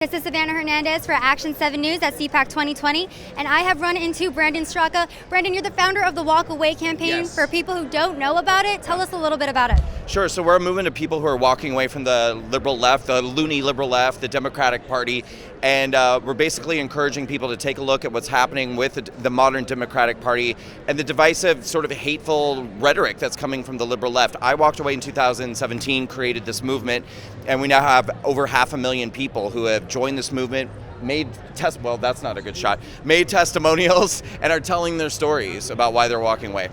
This is Savannah Hernandez for Action 7 News at CPAC 2020, and I have run into Brandon Straka. Brandon, you're the founder of the Walk Away campaign. Yes. For people who don't know about it, tell us a little bit about it. Sure, so we're a movement of people who are walking away from the liberal left, the loony liberal left, the Democratic Party, and we're basically encouraging people to take a look at what's happening with the modern Democratic Party and the divisive, sort of hateful rhetoric that's coming from the liberal left. I walked away in 2017, created this movement, and we now have over 500,000 people who have joined this movement, made testimonials, and are telling their stories about why they're walking away.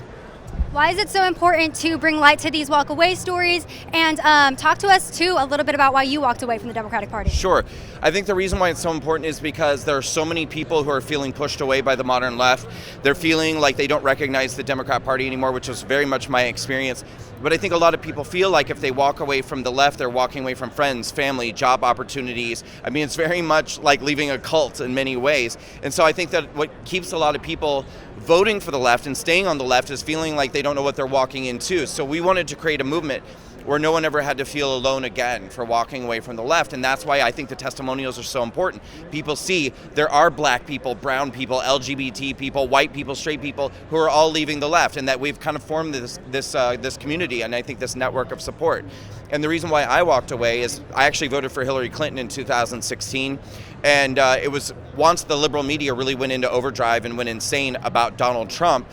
Why is it so important to bring light to these walk away stories? And talk to us, too, a little bit about why you walked away from the Democratic Party. Sure. I think the reason why it's so important is because there are so many people who are feeling pushed away by the modern left. They're feeling like they don't recognize the Democrat Party anymore, which was very much my experience. But I think a lot of people feel like if they walk away from the left, they're walking away from friends, family, job opportunities. I mean, it's very much like leaving a cult in many ways. And so I think that what keeps a lot of people voting for the left and staying on the left is feeling like they don't know what they're walking into. So we wanted to create a movement where no one ever had to feel alone again for walking away from the left. And that's why I think the testimonials are so important. People see there are black people, brown people, LGBT people, white people, straight people who are all leaving the left, and that we've kind of formed this community, and I think this network of support. And the reason why I walked away is I actually voted for Hillary Clinton in 2016, and it was once the liberal media really went into overdrive and went insane about Donald Trump,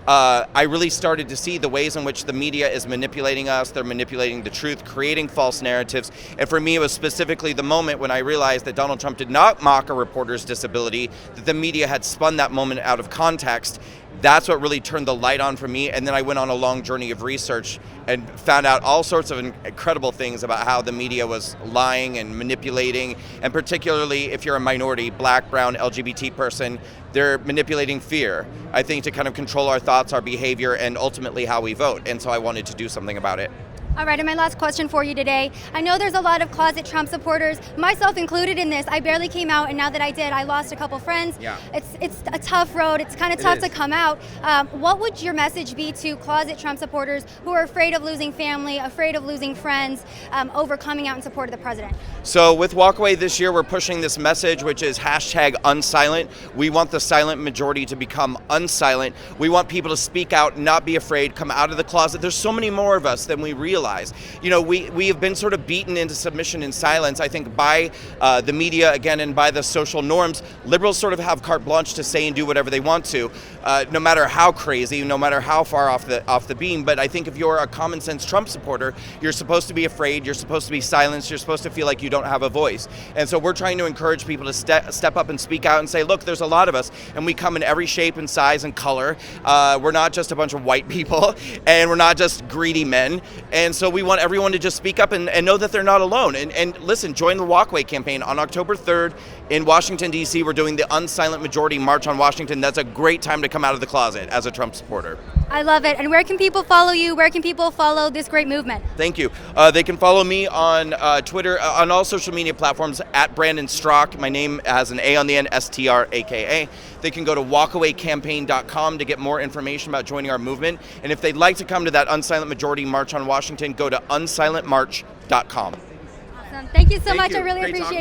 I really started to see the ways in which the media is manipulating us. They're manipulating the truth, creating false narratives. And for me, it was specifically the moment when I realized that Donald Trump did not mock a reporter's disability, that the media had spun that moment out of context. That's what really turned the light on for me. And then I went on a long journey of research and found out all sorts of incredible things about how the media was lying and manipulating. And particularly if you're a minority, black, brown, LGBT person, they're manipulating fear, I think, to kind of control our thoughts, our behavior, and ultimately how we vote. And so I wanted to do something about it. All right, and my last question for you today. I know there's a lot of closet Trump supporters, myself included in this. I barely came out, and now that I did, I lost a couple friends. Yeah. It's a tough road. It's kind of tough to come out. What would your message be to closet Trump supporters who are afraid of losing family, afraid of losing friends, over coming out in support of the president? So with Walkaway this year, we're pushing this message, which is #unsilent. We want the silent majority to become unsilent. We want people to speak out, not be afraid, come out of the closet. There's so many more of us than we realize. You know, we have been sort of beaten into submission and silence, I think, by the media, again, and by the social norms. Liberals sort of have carte blanche to say and do whatever they want to, no matter how crazy, no matter how far off the beam. But I think if you're a common sense Trump supporter, you're supposed to be afraid, you're supposed to be silenced, you're supposed to feel like you don't have a voice. And so we're trying to encourage people to step up and speak out and say, look, there's a lot of us, and we come in every shape and size and color. We're not just a bunch of white people, and we're not just greedy men. And so we want everyone to just speak up and know that they're not alone. And listen, join the Walkaway campaign on October 3rd in Washington, D.C. We're doing the Unsilent Majority March on Washington. That's a great time to come out of the closet as a Trump supporter. I love it. And where can people follow you? Where can people follow this great movement? Thank you. They can follow me on Twitter, on all social media platforms, at Brandon Strak. My name has an A on the end, Straka. They can go to walkawaycampaign.com to get more information about joining our movement. And if they'd like to come to that Unsilent Majority March on Washington, go to unsilentmarch.com. Awesome. Thank you so much. You. I really Great appreciate it.